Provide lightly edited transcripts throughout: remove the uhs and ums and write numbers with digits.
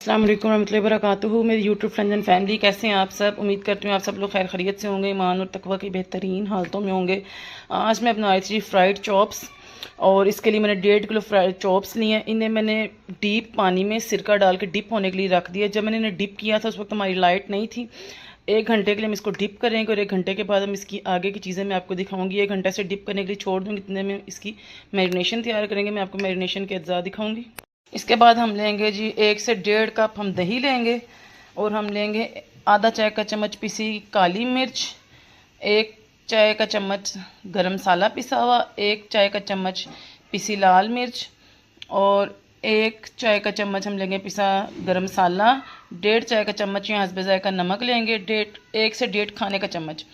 अस्सलाम वालेकुम रहमतुल्लाहि व बरकातुहू। मेरी यूट्यूब फ्रेंड्स एंड फैमिली, कैसे हैं आप सब। उम्मीद करती हूँ आप सब लोग खैर खैरियत से होंगे, ईमान और तकवा की बेहतरीन हालतों में होंगे। आज मैं बना रही थी फ्राइड चॉप्स, और इसके लिए मैंने 1.5 किलो फ्राइड चॉप्स लिए हैं। इन्हें मैंने डीप पानी में सिरका डाल के डिप होने के लिए रख दिया। जब मैंने इन्हें डिप किया था उस वक्त हमारी लाइट नहीं थी। 1 घंटे के लिए हम इसको डिप करेंगे और 1 घंटे के बाद हम इसकी आगे की चीज़ें मैं आपको दिखाऊंगी। 1 घंटे से डिप करने के लिए छोड़ दूँगी, इतने में इसकी मैरिनेशन तैयार करेंगे। मैं आपको मैरिनेशन के अज्जा दिखाऊंगी। इसके बाद हम लेंगे जी 1 से 1.5 कप हम दही लेंगे, और हम लेंगे आधा चाय का चम्मच पिसी काली मिर्च, 1 चाय का चम्मच गरम मसाला पिसा हुआ, 1 चाय का चम्मच पिसी लाल मिर्च, और 1 चाय का चम्मच हम लेंगे पिसा गरम मसाला, 1.5 चाय का चम्मच या हस्बे ज़ायका नमक लेंगे, 1 से 1.5 खाने का चम्मच,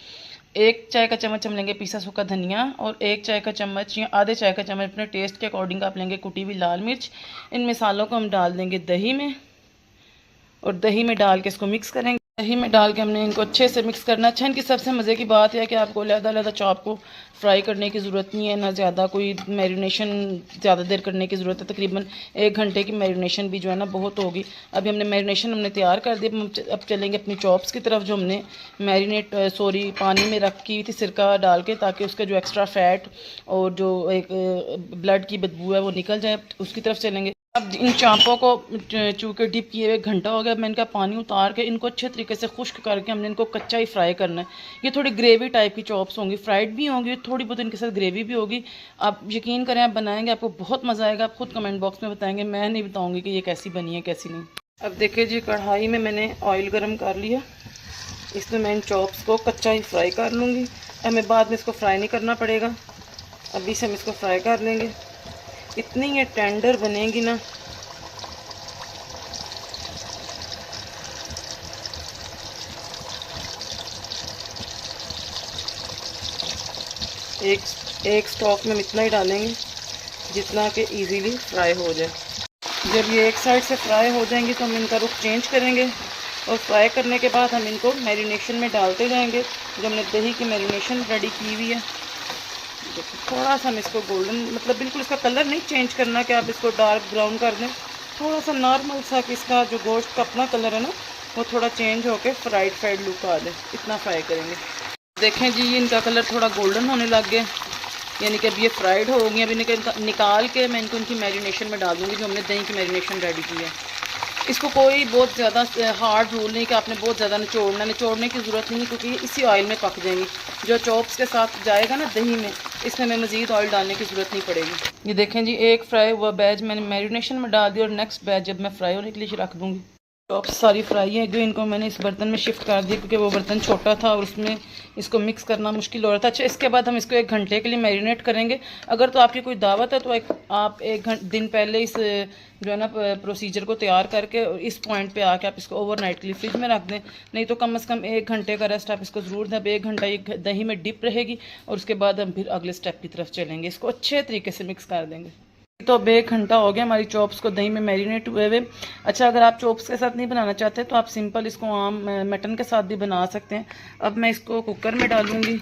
1 चाय का चम्मच हम लेंगे पिसा सूखा धनिया, और 1 चाय का चम्मच या आधे चाय का चम्मच अपने टेस्ट के अकॉर्डिंग आप लेंगे कुटी हुई लाल मिर्च। इन मसालों को हम डाल देंगे दही में, और दही में डाल के इसको मिक्स करेंगे। दही में डाल के हमने इनको अच्छे से मिक्स करना। अच्छा, इनकी सबसे मज़े की बात है कि आपको लहदा चॉप को फ्राई करने की ज़रूरत नहीं है, ना ज़्यादा कोई मैरिनेशन ज़्यादा देर करने की ज़रूरत है। तकरीबन 1 घंटे की मैरिनेशन भी जो है ना बहुत होगी। अभी हमने मैरिनेशन तैयार कर दी। अब चलेंगे अपनी चॉप्स की तरफ, जो हमने पानी में रखी थी सिरका डाल के, ताकि उसका जो एक्स्ट्रा फैट और जो एक ब्लड की बदबू है वो निकल जाए, उसकी तरफ चलेंगे। अब इन चांपों को चूँकि डिप किए हुए 1 घंटा हो गया, मैं इनका पानी उतार के इनको अच्छे तरीके से खुश्क करके हमने इनको कच्चा ही फ्राई करना है। ये थोड़ी ग्रेवी टाइप की चॉप्स होंगी, फ्राइड भी होंगी, थोड़ी बहुत इनके साथ ग्रेवी भी होगी। आप यकीन करें, आप बनाएंगे आपको बहुत मज़ा आएगा। आप खुद कमेंट बॉक्स में बताएंगे, मैं नहीं बताऊँगी कि ये कैसी बनी है कैसी नहीं। अब देखिए जी, कढ़ाई में मैंने ऑयल गर्म कर लिया, इसमें मैं इन चॉप्स को कच्चा ही फ्राई कर लूँगी। हमें बाद में इसको फ्राई नहीं करना पड़ेगा, अभी से हम इसको फ्राई कर लेंगे। इतनी ये टेंडर बनेगी ना, एक स्टॉक में हम इतना ही डालेंगे जितना कि इजीली फ्राई हो जाए। जब ये एक साइड से फ्राई हो जाएंगी तो हम इनका रुख चेंज करेंगे, और फ्राई करने के बाद हम इनको मैरिनेशन में डालते जाएंगे। जो हमने दही की मैरिनेशन रेडी की हुई है, थोड़ा सा हम इसको गोल्डन, मतलब बिल्कुल इसका कलर नहीं चेंज करना कि आप इसको डार्क ब्राउन कर दें, थोड़ा सा नॉर्मल सा कि इसका जो गोश्त का अपना कलर है ना वो थोड़ा चेंज होकर फ्राइड लुक आ जाए, इतना फ्राई करेंगे। देखें जी, ये इनका कलर थोड़ा गोल्डन होने लग गया, यानी कि अब ये फ्राइड हो गई। अब इन्हें निकाल के मैं इनको इनकी मैरिनेशन में डाल दूँगी, जो हमने दही की मैरिनेशन रेडी की है। इसको कोई बहुत ज़्यादा हार्ड रूल नहीं कि आपने बहुत ज़्यादा निचोड़ने की ज़रूरत नहीं, क्योंकि इसी ऑयल में पक जाएंगी। जो चॉप्स के साथ जाएगा ना दही में, इसमें हमें मज़ीद ऑयल डालने की ज़रूरत नहीं पड़ेगी। ये देखें जी, एक फ्राई हुआ बैच मैंने मैरिनेशन में डाल दिया, और नेक्स्ट बैच जब मैं फ्राई होने के लिए रख दूँगी। चॉप्स सारी फ्राई है, जो इनको मैंने इस बर्तन में शिफ्ट कर दिया, क्योंकि वो बर्तन छोटा था और उसमें इसको मिक्स करना मुश्किल हो रहा था। अच्छा, इसके बाद हम इसको 1 घंटे के लिए मैरिनेट करेंगे। अगर तो आपकी कोई दावत है तो आप 1 दिन पहले इस जो है ना प्रोसीजर को तैयार करके इस पॉइंट पे आके आप इसको ओवरनाइट के लिए फ्रिज में रख दें। नहीं तो कम से कम 1 घंटे का रेस्ट आप इसको ज़रूर दें। अब 1 घंटा ये दही में डिप रहेगी, और उसके बाद हम फिर अगले स्टेप की तरफ चलेंगे। इसको अच्छे तरीके से मिक्स कर देंगे। तो अब 1 घंटा हो गया हमारी चॉप्स को दही में मैरिनेट हुए हुए। अच्छा, अगर आप चॉप्स के साथ नहीं बनाना चाहते तो आप सिंपल इसको आम मटन के साथ भी बना सकते हैं। अब मैं इसको कुकर में डालूंगी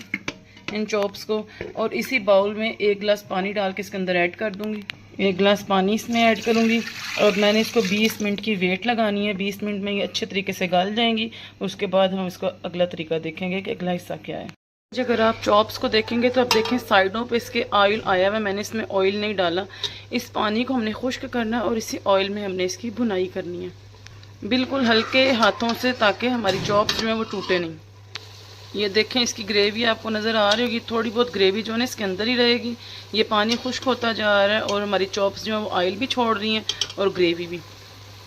इन चॉप्स को, और इसी बाउल में 1 गिलास पानी डाल के इसके अंदर ऐड कर दूंगी। 1 गिलास पानी इसमें ऐड करूंगी, और मैंने इसको 20 मिनट की वेट लगानी है। 20 मिनट में ये अच्छे तरीके से गल जाएंगी। उसके बाद हम इसको अगला तरीका देखेंगे कि अगला हिस्सा क्या है। अगर आप चॉप्स को देखेंगे तो आप देखें साइडों पे इसके ऑयल आया हुआ है। मैंने इसमें ऑयल नहीं डाला। इस पानी को हमने खुश्क करना है, और इसी ऑयल में हमने इसकी भुनाई करनी है, बिल्कुल हल्के हाथों से, ताकि हमारी चॉप्स जो है वो टूटे नहीं। ये देखें, इसकी ग्रेवी आपको नज़र आ रही होगी, थोड़ी बहुत ग्रेवी जो है ना इसके अंदर ही रहेगी। ये पानी खुश्क होता जा रहा है, और हमारी चॉप्स जो है वो ऑयल भी छोड़ रही हैं और ग्रेवी भी।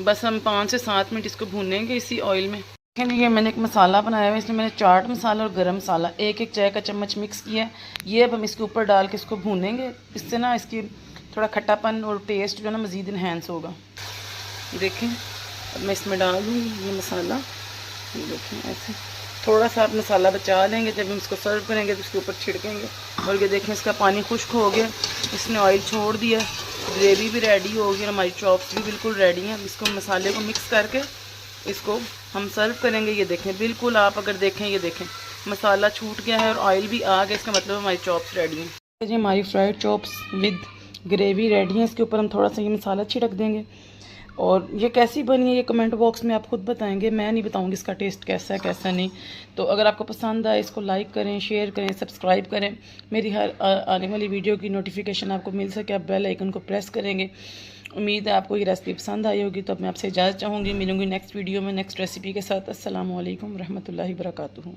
बस हम 5 से 7 मिनट इसको भूनेंगे इसी ऑयल में। ये मैंने एक मसाला बनाया हुआ है, इसमें मैंने चाट मसाला और गरम मसाला 1-1 चाय का चम्मच मिक्स किया है। ये अब हम इसके ऊपर डाल के इसको भूनेंगे। इससे ना इसकी थोड़ा खट्टापन और टेस्ट जो है ना मज़ीद इन्हेंस होगा। देखें, अब मैं इसमें डाल दूँगी ये मसाला। देखें, ऐसे थोड़ा सा आप मसाला बचा लेंगे, जब हम इसको सर्व करेंगे तो इसके ऊपर छिड़केंगे। और ये देखें, इसका पानी खुश्क हो गया, इसने ऑयल छोड़ दिया, ग्रेवी भी रेडी हो गई और हमारी चॉप्स भी बिल्कुल रेडी हैं। इसको मसाले को मिक्स करके इसको हम सर्व करेंगे। ये देखें, बिल्कुल आप अगर देखें, ये देखें मसाला छूट गया है और ऑयल भी आ गया, इसका मतलब हमारी चॉप्स रेडी हैं। जी, हमारी fried chops with gravy ready हैं। इसके ऊपर हम थोड़ा सा ये मसाला छिड़क देंगे, और ये कैसी बनी है ये कमेंट बॉक्स में आप खुद बताएंगे, मैं नहीं बताऊंगी इसका टेस्ट कैसा है कैसा नहीं। तो अगर आपको पसंद आए इसको लाइक करें, शेयर करें, सब्सक्राइब करें, मेरी हर आने वाली वीडियो की नोटिफिकेशन आपको मिल सके, आप बेल आइकन को प्रेस करेंगे। उम्मीद है आपको ये रेसिपी पसंद आई होगी। तो अब मैं आपसे इजाज़त चाहूँगी, मिलूँगी नेक्स्ट वीडियो में नेक्स्ट रेसिपी के साथ। अस्सलामु अलैकुम रहमतुल्लाहि व बरकातुहू।